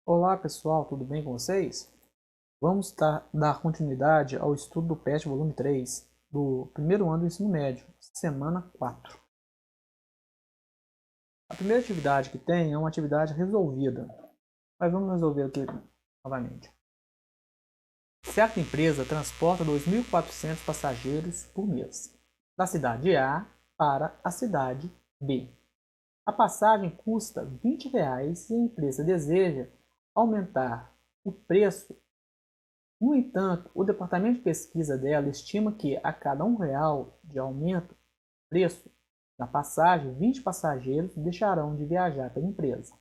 Olá pessoal, tudo bem com vocês? Vamos dar continuidade ao estudo do PET volume 3 do primeiro ano do ensino médio, semana 4. A primeira atividade que tem é uma atividade resolvida, mas vamos resolver aqui novamente. Certa empresa transporta 2.400 passageiros por mês, da cidade A para a cidade B. A passagem custa R$ 20 e a empresa deseja aumentar o preço. No entanto, o departamento de pesquisa dela estima que a cada R$ 1 de aumento do preço da passagem, 20 passageiros deixarão de viajar pela empresa.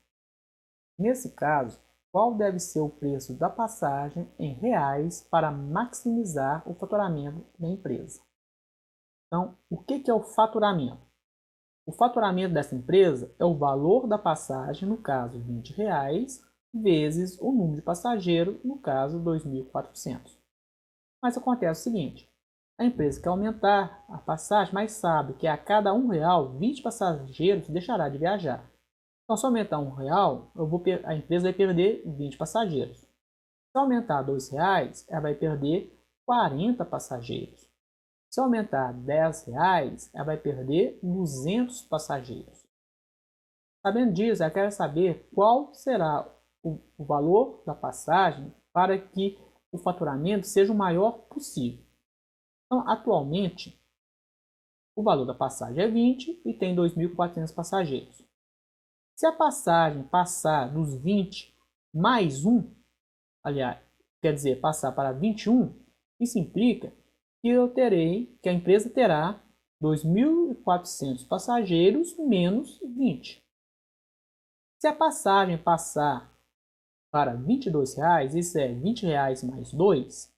Nesse caso, qual deve ser o preço da passagem em reais para maximizar o faturamento da empresa? Então, o que é o faturamento? O faturamento dessa empresa é o valor da passagem, no caso R$ 20, vezes o número de passageiros, no caso 2.400. Mas acontece o seguinte, a empresa quer aumentar a passagem, mas sabe que a cada R$ 1, 20 passageiros deixará de viajar. Então, se aumentar R$ 1, a empresa vai perder 20 passageiros. Se aumentar R$ 2, ela vai perder 40 passageiros. Se aumentar R$ 10, ela vai perder 200 passageiros. Sabendo disso, ela quer saber qual será o valor da passagem para que o faturamento seja o maior possível. Então, atualmente, o valor da passagem é 20 e tem 2.400 passageiros. Se a passagem passar dos 20 mais 1, aliás, quer dizer, passar para 21, isso implica que a empresa terá 2.400 passageiros menos 20. Se a passagem passar para R$ 22, isso é R$ 20 mais 2,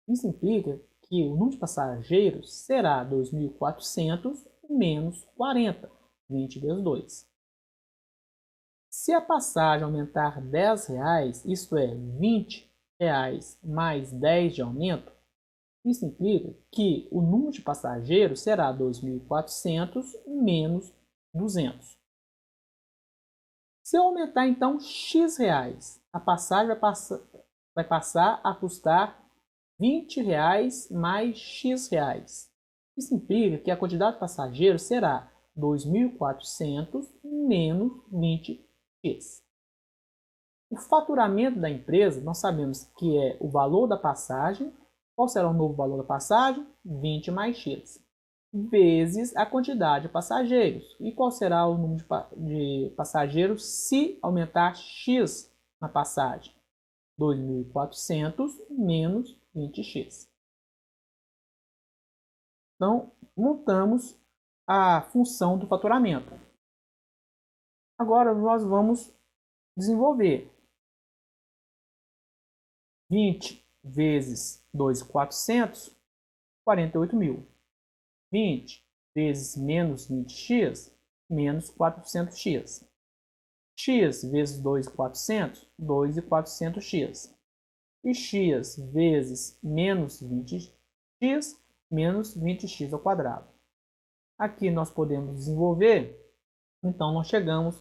isso implica que o número de passageiros será 2.400 menos 40, 20 vezes 2. Se a passagem aumentar R$ 10, isto é, R$ 20 mais 10 de aumento, isso implica que o número de passageiros será 2.400 menos 200. Se eu aumentar então X reais, a passagem vai passar a custar R$ 20 mais X reais. Isso implica que a quantidade de passageiros será 2.400 menos 20x. O faturamento da empresa, nós sabemos que é o valor da passagem. Qual será o novo valor da passagem? 20 mais x, vezes a quantidade de passageiros. E qual será o número de passageiros se aumentar x na passagem? 2.400 menos 20x. Então, montamos a função do faturamento. Agora nós vamos desenvolver 20 vezes 2.400, 48.000. 20 vezes menos 20x, menos 400x. X vezes 2.400, 2.400x. E x vezes menos 20x, menos 20x ao quadrado. Aqui nós podemos desenvolver, então nós chegamos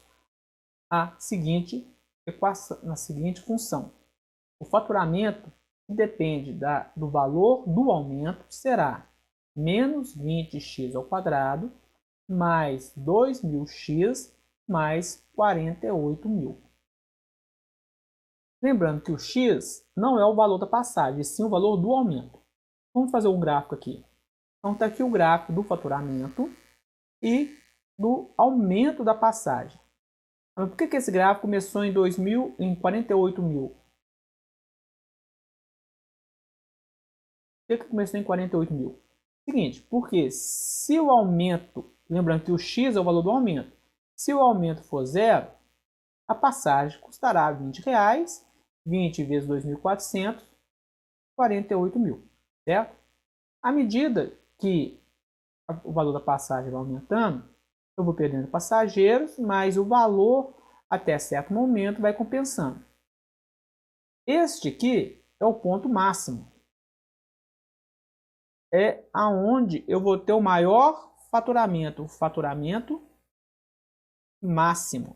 à seguinte equação, na seguinte função. O faturamento, que depende do valor do aumento, será menos 20x ao quadrado mais 2.000x mais 48.000. Lembrando que o x não é o valor da passagem, sim o valor do aumento. Vamos fazer um gráfico aqui. Então está aqui o gráfico do faturamento e do aumento da passagem. Mas por que esse gráfico começou em 48.000? Por que começou em 48.000? Seguinte, porque se o aumento, lembrando que o x é o valor do aumento, se o aumento for zero, a passagem custará R$ 20, 20 vezes 2.400, 48.000, certo? À medida que o valor da passagem vai aumentando, eu vou perdendo passageiros, mas o valor até certo momento vai compensando. Este aqui é o ponto máximo. É aonde eu vou ter o maior faturamento, o faturamento máximo.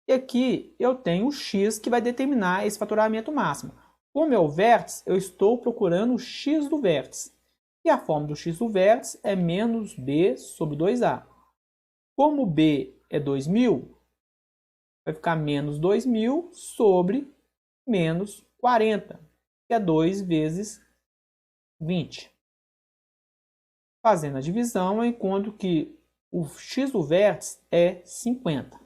E aqui eu tenho o x que vai determinar esse faturamento máximo. Como é o vértice, eu estou procurando o x do vértice. E a fórmula do x do vértice é menos b sobre 2a. Como b é 2.000, vai ficar menos 2.000 sobre menos 40, que é 2 vezes 20. Fazendo a divisão, eu encontro que o x do vértice é 50.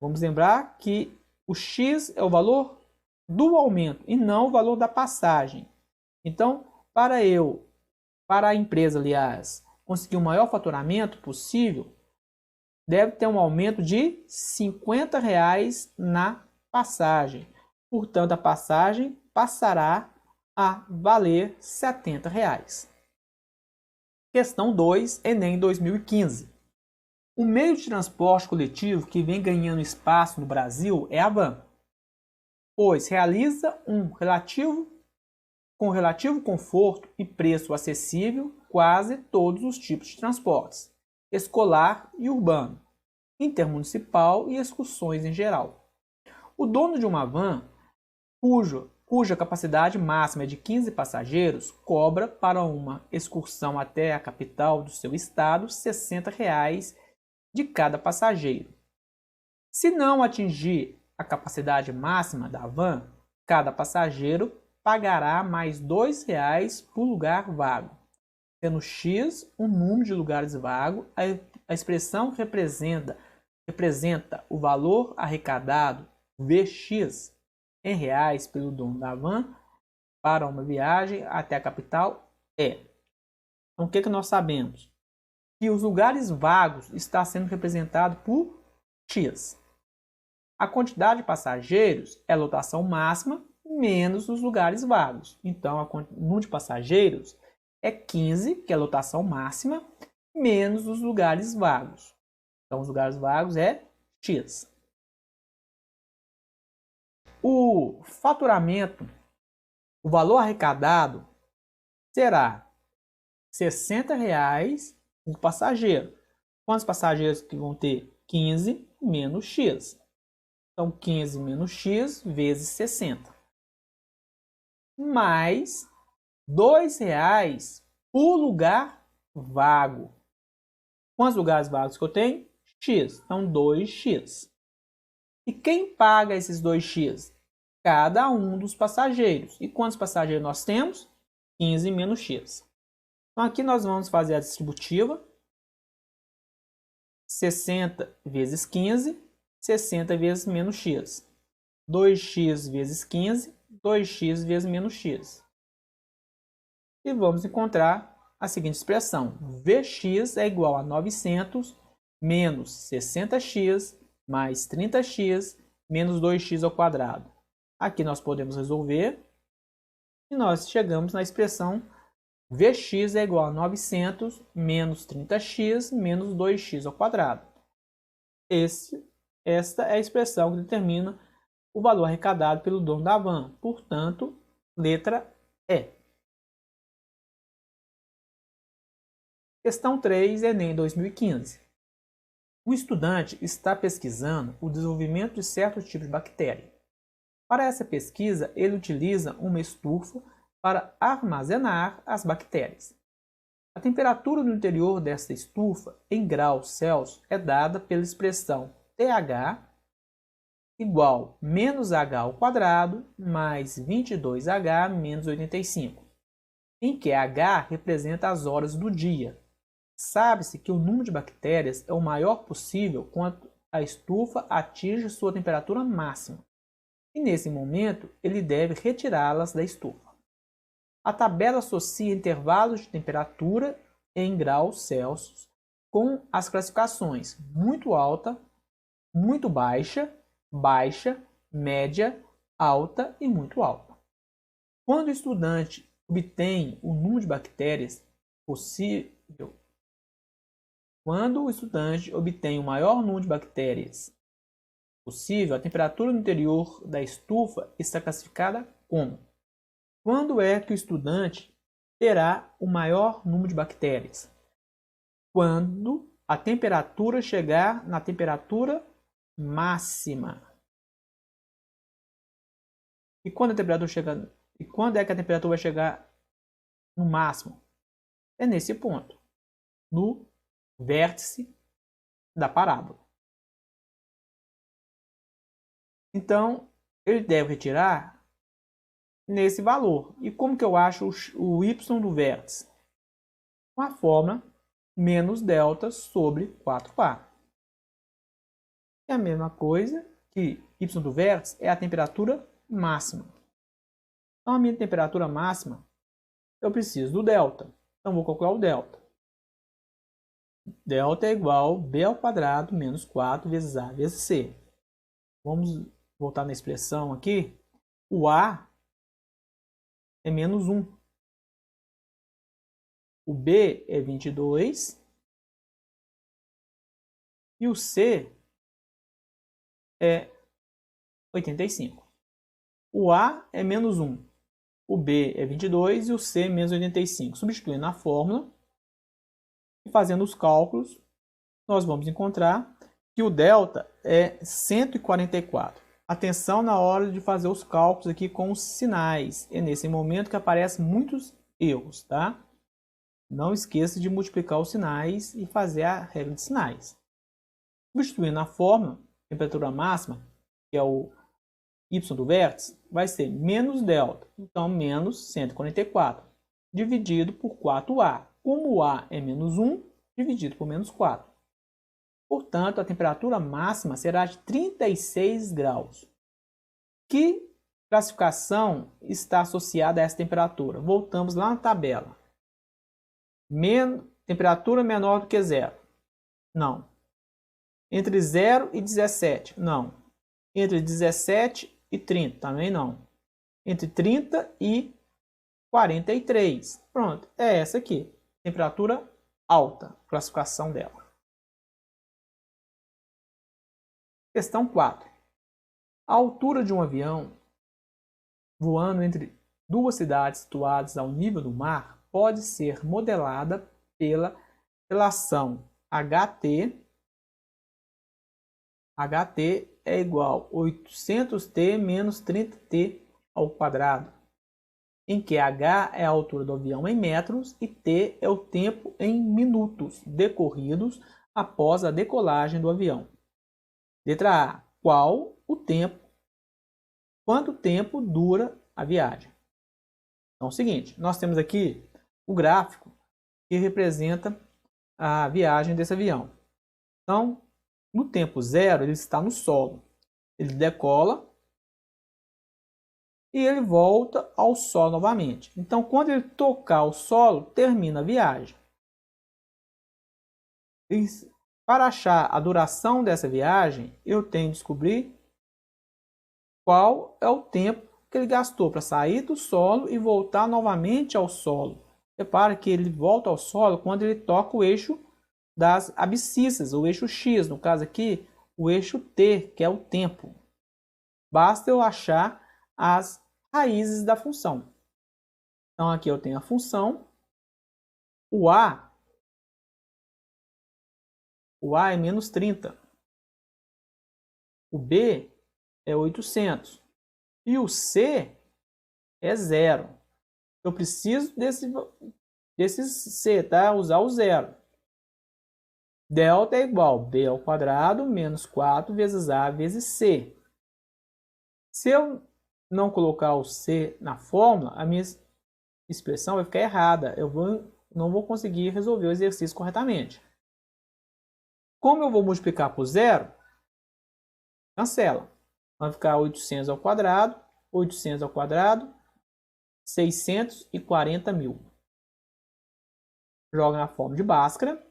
Vamos lembrar que o x é o valor do aumento e não o valor da passagem. Então, para a empresa, aliás, conseguir o maior faturamento possível, deve ter um aumento de R$ 50 na passagem. Portanto, a passagem passará a valer R$ 70. Questão 2, Enem 2015. O meio de transporte coletivo que vem ganhando espaço no Brasil é a van, pois realiza com relativo conforto e preço acessível quase todos os tipos de transportes, escolar e urbano, intermunicipal e excursões em geral. O dono de uma van, cuja capacidade máxima é de 15 passageiros, cobra para uma excursão até a capital do seu estado R$ 60 de cada passageiro. Se não atingir a capacidade máxima da van, cada passageiro pagará mais R$ 2 por lugar vago. Sendo X o número de lugares vagos, a expressão representa o valor arrecadado Vx em reais pelo dono da van para uma viagem até a capital é. Então, o que nós sabemos? Que os lugares vagos está sendo representado por X. A quantidade de passageiros é a lotação máxima menos os lugares vagos. Então, o número de passageiros é 15, que é a lotação máxima, menos os lugares vagos. Então, os lugares vagos é X. O faturamento, o valor arrecadado será R$ 60 por passageiro. Quantos passageiros que vão ter? 15 menos X. Então, 15 menos X vezes 60. Mais R$ 2 por lugar vago. Quantos lugares vagos que eu tenho? X. Então, 2x. E quem paga esses 2x? Cada um dos passageiros. E quantos passageiros nós temos? 15 menos x. Então, aqui nós vamos fazer a distributiva. 60 vezes 15, 60 vezes menos x. 2x vezes 15, 2x vezes menos x. E vamos encontrar a seguinte expressão. Vx é igual a 900 menos 60x mais 30x menos 2x ao quadrado. Aqui nós podemos resolver e nós chegamos na expressão Vx é igual a 900 menos 30x menos 2x ao quadrado. Esta é a expressão que determina o valor arrecadado pelo dono da van. Portanto, letra E. Questão 3, Enem 2015. O estudante está pesquisando o desenvolvimento de certos tipos de bactéria. Para essa pesquisa, ele utiliza uma estufa para armazenar as bactérias. A temperatura no interior desta estufa, em graus Celsius, é dada pela expressão TH igual menos H ao quadrado mais 22H menos 85, em que H representa as horas do dia. Sabe-se que o número de bactérias é o maior possível quando a estufa atinge sua temperatura máxima. E nesse momento, ele deve retirá-las da estufa. A tabela associa intervalos de temperatura em graus Celsius com as classificações muito alta, muito baixa, baixa, média, alta e muito alta. Quando o estudante obtém o número de bactérias possível, quando o estudante obtém o maior número de bactérias possível, a temperatura no interior da estufa está classificada como: quando é que o estudante terá o maior número de bactérias? Quando a temperatura chegar na temperatura máxima. E quando é que a temperatura vai chegar no máximo? É nesse ponto, no vértice da parábola. Então, ele deve retirar nesse valor. E como que eu acho o y do vértice? Com a fórmula menos delta sobre 4A. É a mesma coisa que y do vértice é a temperatura máxima. Então, a minha temperatura máxima, eu preciso do delta. Então, vou calcular o delta. Delta é igual a b ao quadrado menos 4 vezes a vezes c. Vamos voltar na expressão aqui. O a é menos 1. O b é 22. E o c é 85. O a é menos 1. O b é 22 e o c é menos 85. Substituindo na fórmula e fazendo os cálculos, nós vamos encontrar que o delta é 144. Atenção na hora de fazer os cálculos aqui com os sinais. É nesse momento que aparecem muitos erros, tá? Não esqueça de multiplicar os sinais e fazer a regra de sinais. Substituindo na fórmula, temperatura máxima, que é o y do vértice, vai ser menos delta. Então, menos 144, dividido por 4A. Como o A é menos 1, dividido por menos 4. Portanto, a temperatura máxima será de 36 graus. Que classificação está associada a essa temperatura? Voltamos lá na tabela. Temperatura menor do que zero? Não. Entre 0 e 17? Não. Entre 17 e 30? Também não. Entre 30 e 43? Pronto, é essa aqui. Temperatura alta, classificação dela. Questão 4. A altura de um avião voando entre duas cidades situadas ao nível do mar pode ser modelada pela relação HT é igual a 800t menos 30t ao quadrado, em que h é a altura do avião em metros e t é o tempo em minutos decorridos após a decolagem do avião. Letra A. Qual o tempo? Quanto tempo dura a viagem? Então é o seguinte, nós temos aqui o gráfico que representa a viagem desse avião. Então, no tempo zero, ele está no solo. Ele decola e ele volta ao solo novamente. Então, quando ele tocar o solo, termina a viagem. E para achar a duração dessa viagem, eu tenho que descobrir qual é o tempo que ele gastou para sair do solo e voltar novamente ao solo. Repara que ele volta ao solo quando ele toca o eixo das abscissas, o eixo X, no caso aqui, o eixo T, que é o tempo. Basta eu achar as raízes da função. Então aqui eu tenho a função, o A é menos 30, o B é 800 e o C é 0. Eu preciso desse C, tá? Usar o zero. Delta é igual a b ao quadrado menos 4 vezes a vezes c. Se eu não colocar o c na fórmula, a minha expressão vai ficar errada. Eu não vou conseguir resolver o exercício corretamente. Como eu vou multiplicar por zero, cancela. Vai ficar 800 ao quadrado, 800 ao quadrado, 640 mil. Joga na forma de Bhaskara.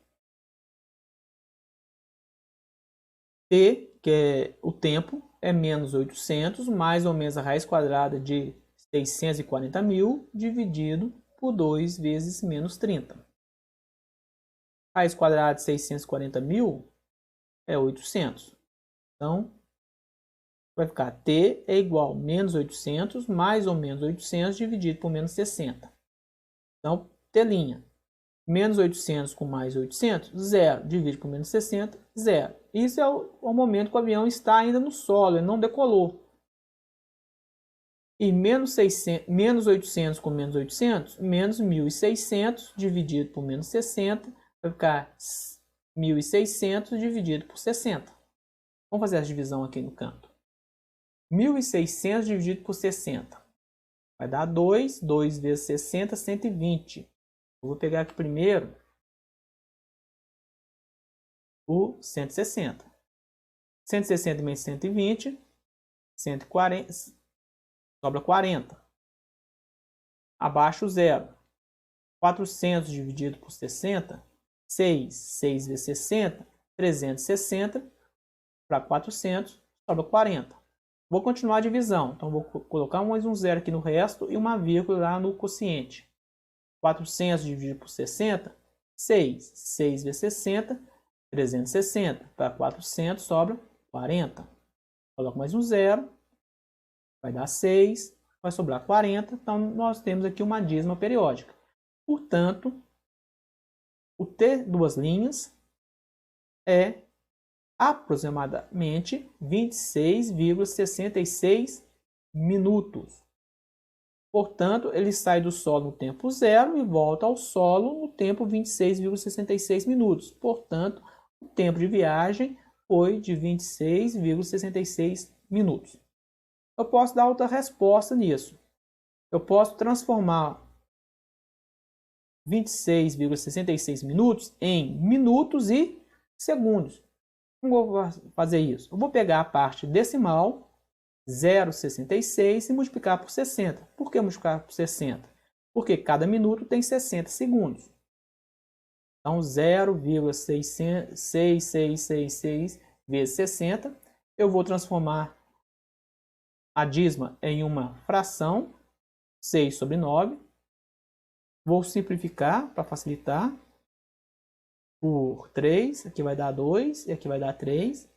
T, que é o tempo, é menos 800, mais ou menos a raiz quadrada de 640 mil, dividido por 2 vezes menos 30. Raiz quadrada de 640 mil é 800. Então, vai ficar T é igual a menos 800, mais ou menos 800, dividido por menos 60. Então, T'. Menos 800 com mais 800, 0. Divide por menos 60, 0. Isso é o momento que o avião está ainda no solo, ele não decolou. E menos 800 com menos 800, menos 1.600 dividido por menos 60, vai ficar 1.600 dividido por 60. Vamos fazer a divisão aqui no canto. 1.600 dividido por 60. Vai dar 2. 2 vezes 60, 120. Eu vou pegar aqui primeiro o 160. 160 menos 120, 140, sobra 40. Abaixo o zero. 400 dividido por 60, 6. 6 vezes 60, 360. Para 400, sobra 40. Vou continuar a divisão. Então, vou colocar mais um zero aqui no resto e uma vírgula lá no quociente. 400 dividido por 60, 6. 6 vezes 60, 360. Para 400, sobra 40. Coloco mais um zero. Vai dar 6. Vai sobrar 40. Então, nós temos aqui uma dízima periódica. Portanto, o T duas linhas é aproximadamente 26,66 minutos. Portanto, ele sai do solo no tempo zero e volta ao solo no tempo 26,66 minutos. Portanto, o tempo de viagem foi de 26,66 minutos. Eu posso dar outra resposta nisso. Eu posso transformar 26,66 minutos em minutos e segundos. Como eu vou fazer isso? Eu vou pegar a parte decimal, 0,66, e multiplicar por 60. Por que multiplicar por 60? Porque cada minuto tem 60 segundos. Então, 0,6666 vezes 60. Eu vou transformar a dízima em uma fração, 6 sobre 9. Vou simplificar para facilitar. Por 3, aqui vai dar 2 e aqui vai dar 3.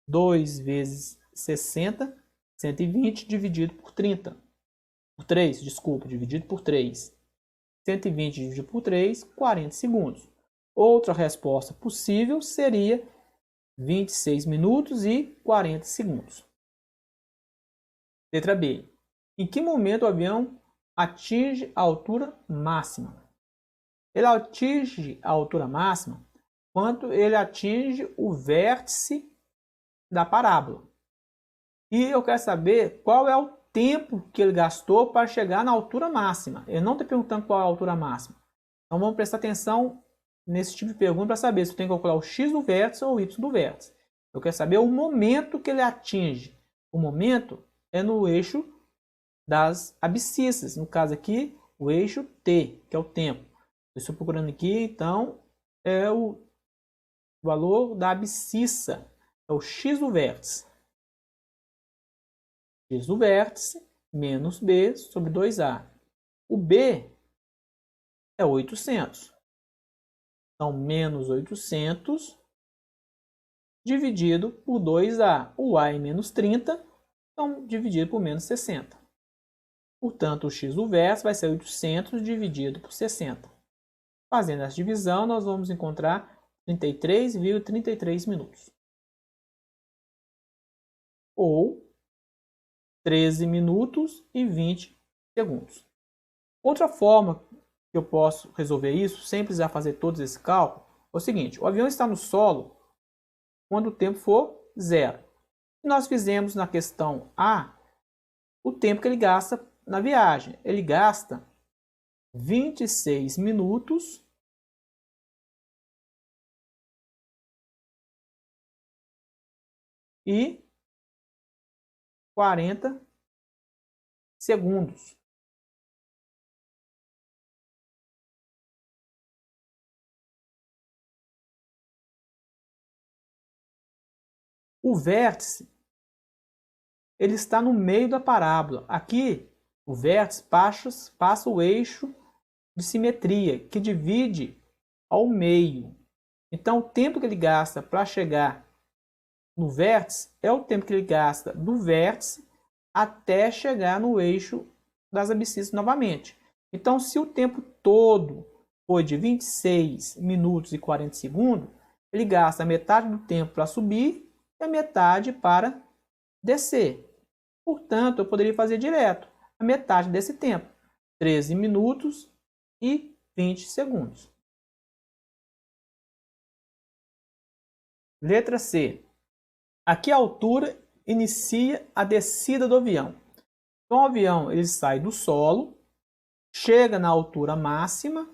2 vezes 60, 120 dividido por 30. Por 3, desculpa, dividido por 3. 120 dividido por 3, 40 segundos. Outra resposta possível seria 26 minutos e 40 segundos. Letra B. Em que momento o avião atinge a altura máxima? Ele atinge a altura máxima quando ele atinge o vértice da parábola. E eu quero saber qual é o tempo que ele gastou para chegar na altura máxima. Ele não está perguntando qual é a altura máxima. Então vamos prestar atenção nesse tipo de pergunta para saber se eu tenho que calcular o x do vértice ou o y do vértice. Eu quero saber o momento que ele atinge. O momento é no eixo das abscissas. No caso aqui, o eixo t, que é o tempo. Eu estou procurando aqui, então, é o valor da abscissa, é o x do vértice. X do vértice menos b sobre 2a. O b é 800. Então, menos 800 dividido por 2a. O a é menos 30, então dividido por menos 60. Portanto, o x do vértice vai ser 800 dividido por 60. Fazendo essa divisão, nós vamos encontrar 33,33 minutos. Ou 13 minutos e 20 segundos. Outra forma que eu posso resolver isso, sem precisar fazer todos esse cálculo, é o seguinte. O avião está no solo quando o tempo for zero. E nós fizemos na questão A o tempo que ele gasta na viagem. Ele gasta 26 minutos e 40 segundos. O vértice, ele está no meio da parábola. Aqui, o vértice passa o eixo de simetria, que divide ao meio. Então, o tempo que ele gasta para chegar no vértice é o tempo que ele gasta do vértice até chegar no eixo das abscissas novamente. Então, se o tempo todo foi de 26 minutos e 40 segundos, ele gasta metade do tempo para subir e a metade para descer. Portanto, eu poderia fazer direto. a metade desse tempo, 13 minutos e 20 segundos. Letra C. A que altura inicia a descida do avião? Então, o avião ele sai do solo, chega na altura máxima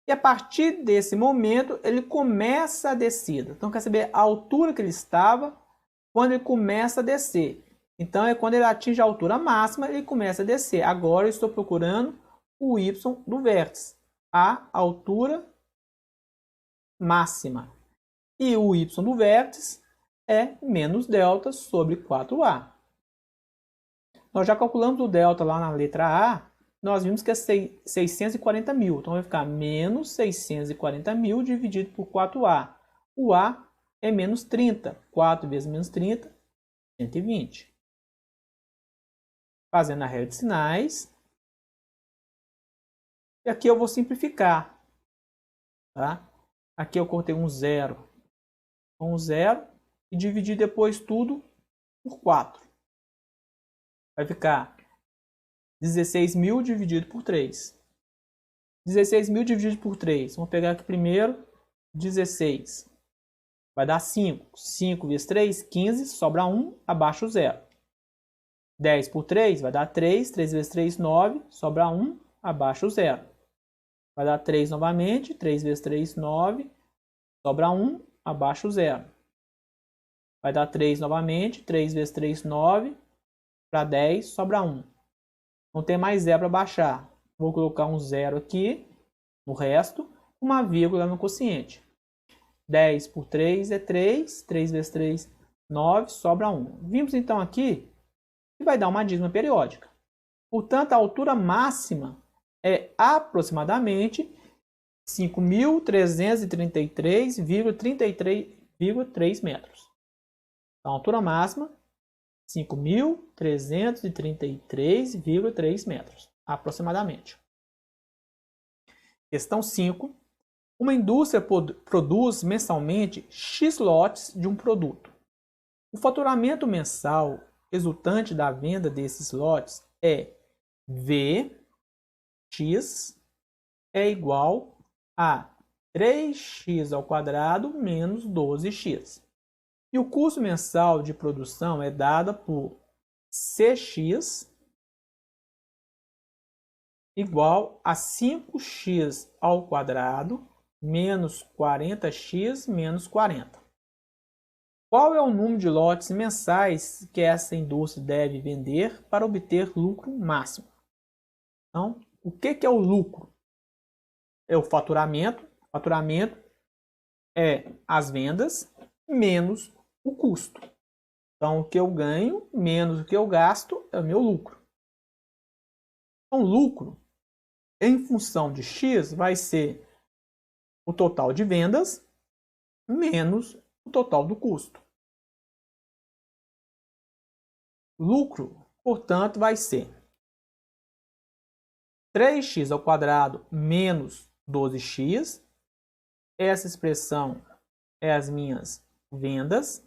e a partir desse momento ele começa a descida. Então, quer saber a altura que ele estava quando ele começa a descer. Então, é quando ele atinge a altura máxima, ele começa a descer. Agora, eu estou procurando o y do vértice, a altura máxima. E o y do vértice é menos delta sobre 4a. Nós já calculamos o delta lá na letra A, nós vimos que é 640 mil. Então, vai ficar menos 640 mil dividido por 4a. O A é menos 30. 4 vezes menos 30, 120. Fazendo a regra de sinais. E aqui eu vou simplificar. Tá? Aqui eu cortei um zero com um zero e dividi depois tudo por 4. Vai ficar 16.000 dividido por 3. 16.000 dividido por 3. Vamos pegar aqui primeiro 16. Vai dar 5. 5 vezes 3, 15. Sobra 1, abaixo o 0. 10 por 3 vai dar 3. 3 vezes 3, 9. Sobra 1, abaixo o 0. Vai dar 3 novamente. 3 vezes 3, 9. Sobra 1, abaixo o 0. Vai dar 3 novamente. 3 vezes 3, 9. Para 10, sobra 1. Não tem mais 0 para baixar. Vou colocar um 0 aqui. No resto, uma vírgula no quociente. 10 por 3 é 3. 3 vezes 3, 9. Sobra 1. Vimos então aqui que vai dar uma dízima periódica. Portanto, a altura máxima é aproximadamente 5.333,33,3 metros. Então, a altura máxima 5.333,3 metros, aproximadamente. Questão 5. Uma indústria produz mensalmente X lotes de um produto. O faturamento mensal resultante da venda desses lotes é Vx é igual a 3x ao quadrado menos 12x. E o custo mensal de produção é dado por Cx igual a 5x ao quadrado menos 40x menos 40. Qual é o número de lotes mensais que essa indústria deve vender para obter lucro máximo? Então, o que é o lucro? É o faturamento. O faturamento é as vendas menos o custo. Então, o que eu ganho menos o que eu gasto é o meu lucro. Então, lucro em função de X vai ser o total de vendas menos o total do custo. Lucro, portanto, vai ser 3x ao quadrado menos 12x. Essa expressão é as minhas vendas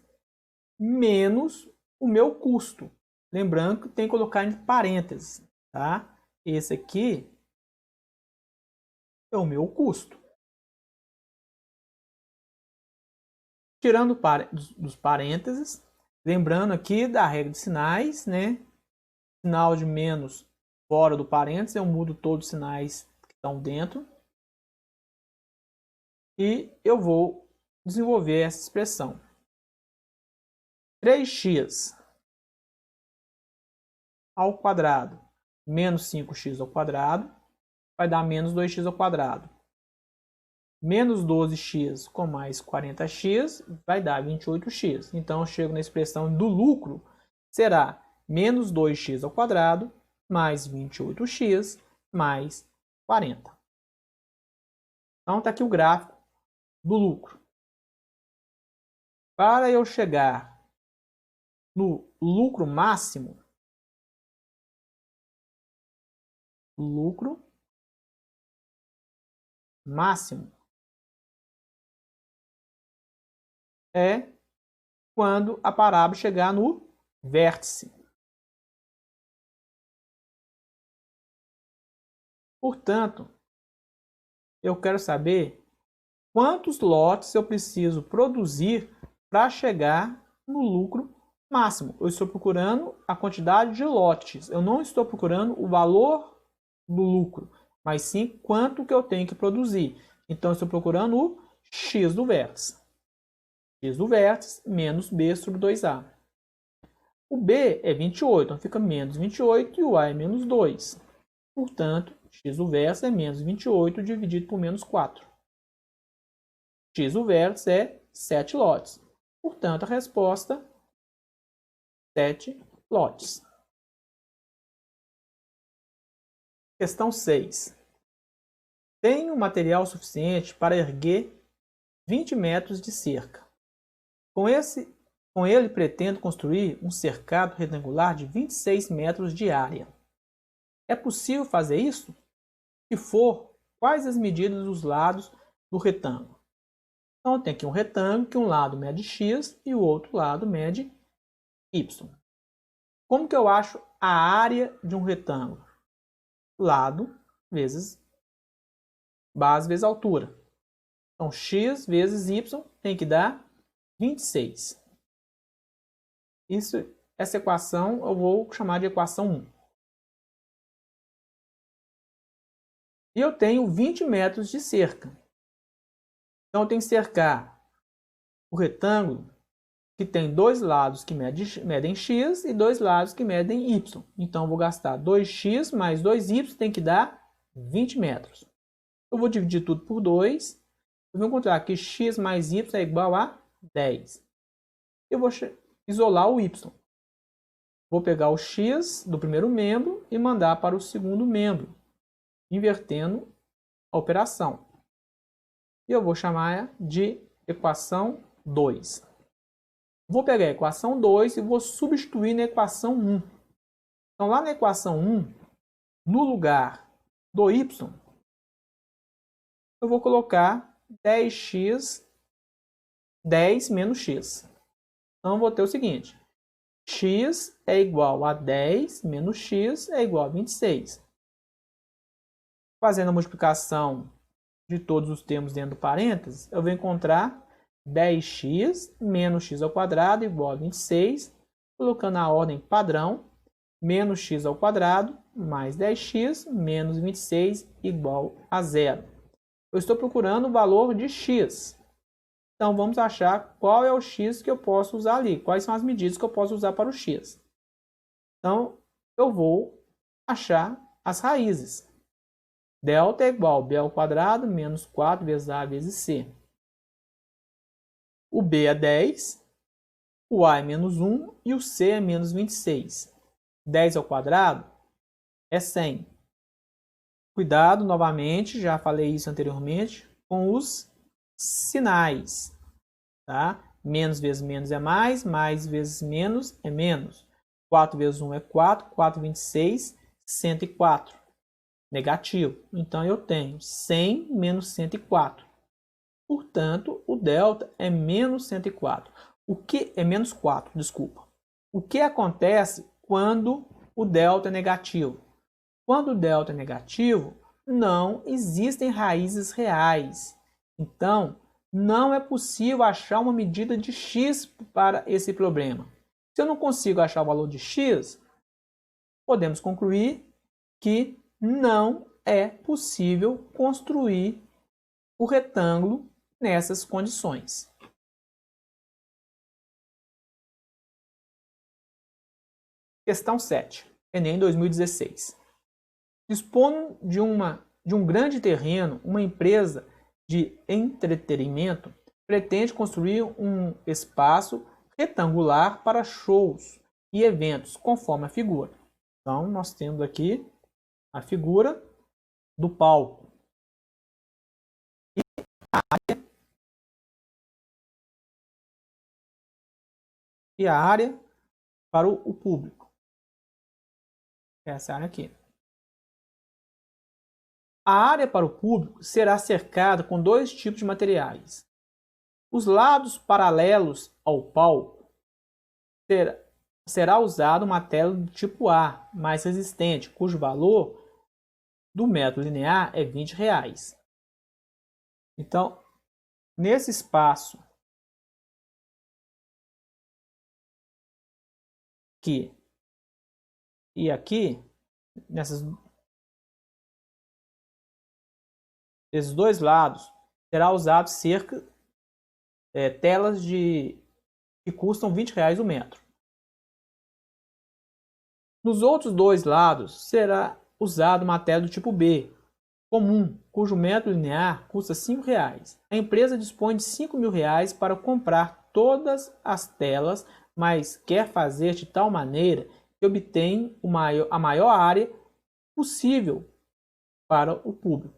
menos o meu custo. Lembrando que tem que colocar entre parênteses, tá? Esse aqui é o meu custo. Tirando dos parênteses, lembrando aqui da regra de sinais, né? Sinal de menos fora do parênteses, eu mudo todos os sinais que estão dentro. E eu vou desenvolver essa expressão. 3x ao quadrado menos 5x ao quadrado vai dar menos 2x ao quadrado. Menos 12x com mais 40x vai dar 28x. Então, eu chego na expressão do lucro, será menos 2x ao quadrado mais 28x mais 40. Então, está aqui o gráfico do lucro. Para eu chegar no lucro máximo, é quando a parábola chegar no vértice. Portanto, eu quero saber quantos lotes eu preciso produzir para chegar no lucro máximo. Eu estou procurando a quantidade de lotes. Eu não estou procurando o valor do lucro, mas sim quanto que eu tenho que produzir. Então, eu estou procurando o x do vértice. X do vértice menos b sobre 2a. O b é 28, então fica menos 28 e o a é menos 2. Portanto, x do vértice é menos 28 dividido por menos 4. X do vértice é 7 lotes. Portanto, a resposta 7 lotes. Questão 6. Tenho material suficiente para erguer 20 metros de cerca. Com ele pretendo construir um cercado retangular de 26 metros de área. É possível fazer isso? Se for, quais as medidas dos lados do retângulo? Então, tem aqui um retângulo que um lado mede x e o outro lado mede y. Como que eu acho a área de um retângulo? Lado vezes base vezes altura. Então, x vezes y tem que dar 26. Essa equação eu vou chamar de equação 1. E eu tenho 20 metros de cerca. Então, eu tenho que cercar o retângulo que tem dois lados que medem x e dois lados que medem y. Então, eu vou gastar 2x mais 2y tem que dar 20 metros. Eu vou dividir tudo por 2. Eu vou encontrar que x mais y é igual a 10. Eu vou isolar o y. Vou pegar o x do primeiro membro e mandar para o segundo membro, invertendo a operação. E eu vou chamar de equação 2. Vou pegar a equação 2 e vou substituir na equação 1. Então, lá na equação 1, no lugar do y, eu vou colocar 10x, 10 menos x. Então, eu vou ter o seguinte: x é igual a 10 menos x é igual a 26. Fazendo a multiplicação de todos os termos dentro do parênteses, eu vou encontrar 10x menos x ao quadrado igual a 26, colocando a ordem padrão, menos x ao quadrado mais 10x menos 26 igual a 0. Eu estou procurando o valor de x. Então, vamos achar qual é o x que eu posso usar ali, quais são as medidas que eu posso usar para o x. Então, eu vou achar as raízes. Delta é igual a b ao quadrado menos 4 vezes a vezes c. O b é 10, o a é menos 1 e o c é menos 26. 10 ao quadrado é 100. Cuidado, novamente, já falei isso anteriormente, com os sinais. Tá? Menos vezes menos é mais vezes menos é menos. 4 vezes 1 é 4, 4, 26, 104. Negativo. Então, eu tenho 100 menos 104. Portanto, o delta é menos 104. O que é menos 4, desculpa. O que acontece quando o delta é negativo? Quando o delta é negativo, não existem raízes reais. Então, não é possível achar uma medida de x para esse problema. Se eu não consigo achar o valor de x, podemos concluir que não é possível construir o retângulo nessas condições. Questão 7. Enem 2016. Dispondo de um grande terreno, uma empresa de entretenimento pretende construir um espaço retangular para shows e eventos, conforme a figura. Então, nós temos aqui a figura do palco. E a área para o público. Essa área aqui. A área para o público será cercada com dois tipos de materiais. Os lados paralelos ao palco será usado uma tela do tipo A, mais resistente, cujo valor do metro linear é R$20. Então, nesse espaço aqui e aqui, esses dois lados, será usado cerca telas que custam R$20 o metro. Nos outros dois lados, será usado uma tela do tipo B, comum, cujo metro linear custa R$5. A empresa dispõe de R$5.000 para comprar todas as telas, mas quer fazer de tal maneira que obtenha a maior área possível para o público.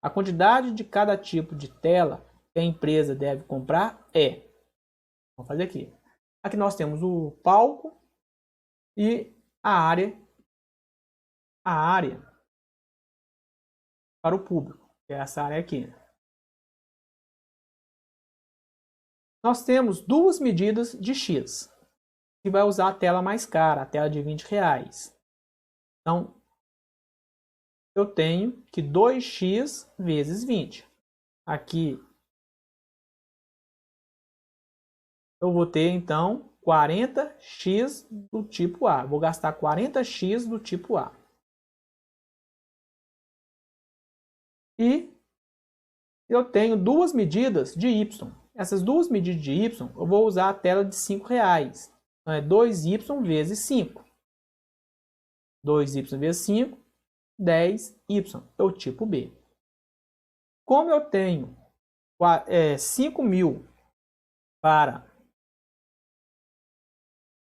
A quantidade de cada tipo de tela que a empresa deve comprar é... Vamos fazer aqui. Aqui nós temos o palco e a área para o público, que é essa área aqui. Nós temos duas medidas de X, que vai usar a tela mais cara, a tela de R$20. Então, eu tenho que 2x vezes 20. Aqui, eu vou ter, então, 40x do tipo A. Vou gastar 40x do tipo A. E eu tenho duas medidas de Y. Essas duas medidas de Y, eu vou usar a tela de R$5. Então, é 2y vezes 5. 2y vezes 5, 10y. É o tipo B. Como eu tenho 5.000 para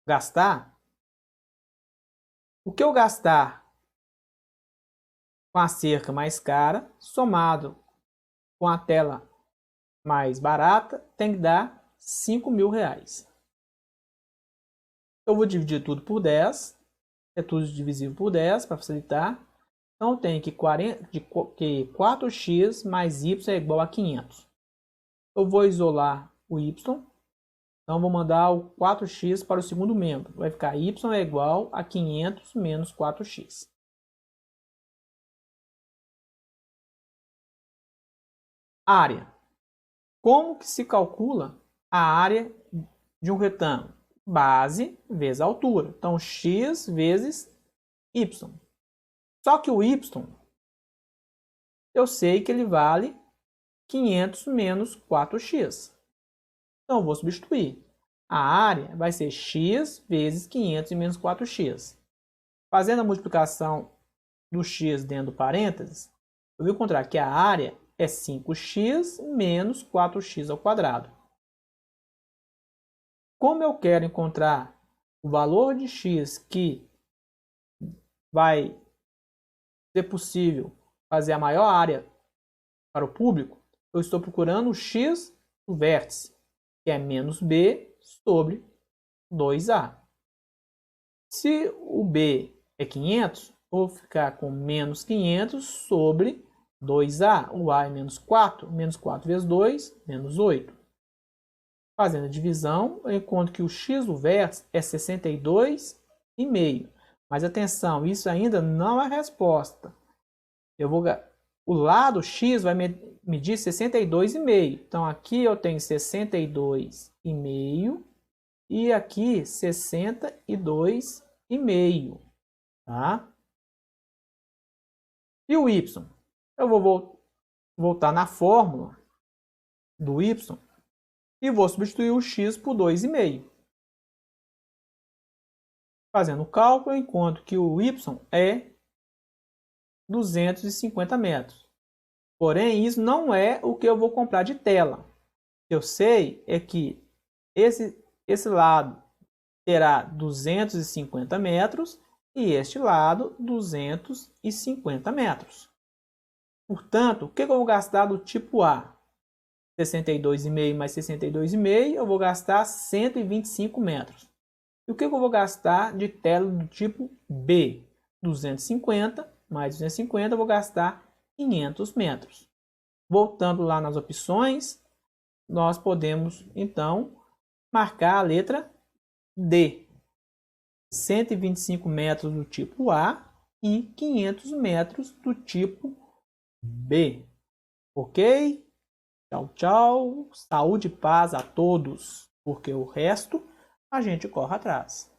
gastar, o que eu gastar com a cerca mais cara, somado com a tela mais barata, tem que dar R$5.000. Eu vou dividir tudo por 10. É tudo divisível por 10 para facilitar. Então, tem que 4x mais y é igual a 500. Eu vou isolar o y. Então, vou mandar o 4x para o segundo membro. Vai ficar y é igual a 500 menos 4x. Área. Como que se calcula a área de um retângulo? Base vezes altura. Então, x vezes y. Só que o y, eu sei que ele vale 500 menos 4x. Então, eu vou substituir. A área vai ser x vezes 500 menos 4x. Fazendo a multiplicação do x dentro do parênteses, eu vou encontrar que a área é 5x menos 4x ao quadrado. Como eu quero encontrar o valor de x que vai ser possível fazer a maior área para o público, eu estou procurando o x do vértice, que é menos b sobre 2a. Se o b é 500, vou ficar com menos 500 sobre 2a. O a é menos 4 vezes 2, menos 8. Fazendo a divisão, eu encontro que o x do vértice é 62,5. Mas atenção, isso ainda não é a resposta. O lado x vai medir 62,5. Então, aqui eu tenho 62,5 e aqui 62,5. Tá? E o y? Eu vou voltar na fórmula do y e vou substituir o x por 2,5. Fazendo o cálculo, eu encontro que o y é 250 metros. Porém, isso não é o que eu vou comprar de tela. O que eu sei é que esse lado terá 250 metros e este lado 250 metros. Portanto, o que eu vou gastar do tipo A? 62,5 mais 62,5, eu vou gastar 125 metros. E o que eu vou gastar de tela do tipo B? 250 mais 250, eu vou gastar 500 metros. Voltando lá nas opções, nós podemos, então, marcar a letra D. 125 metros do tipo A e 500 metros do tipo B. Ok? Tchau, tchau. Saúde e paz a todos, porque o resto a gente corre atrás.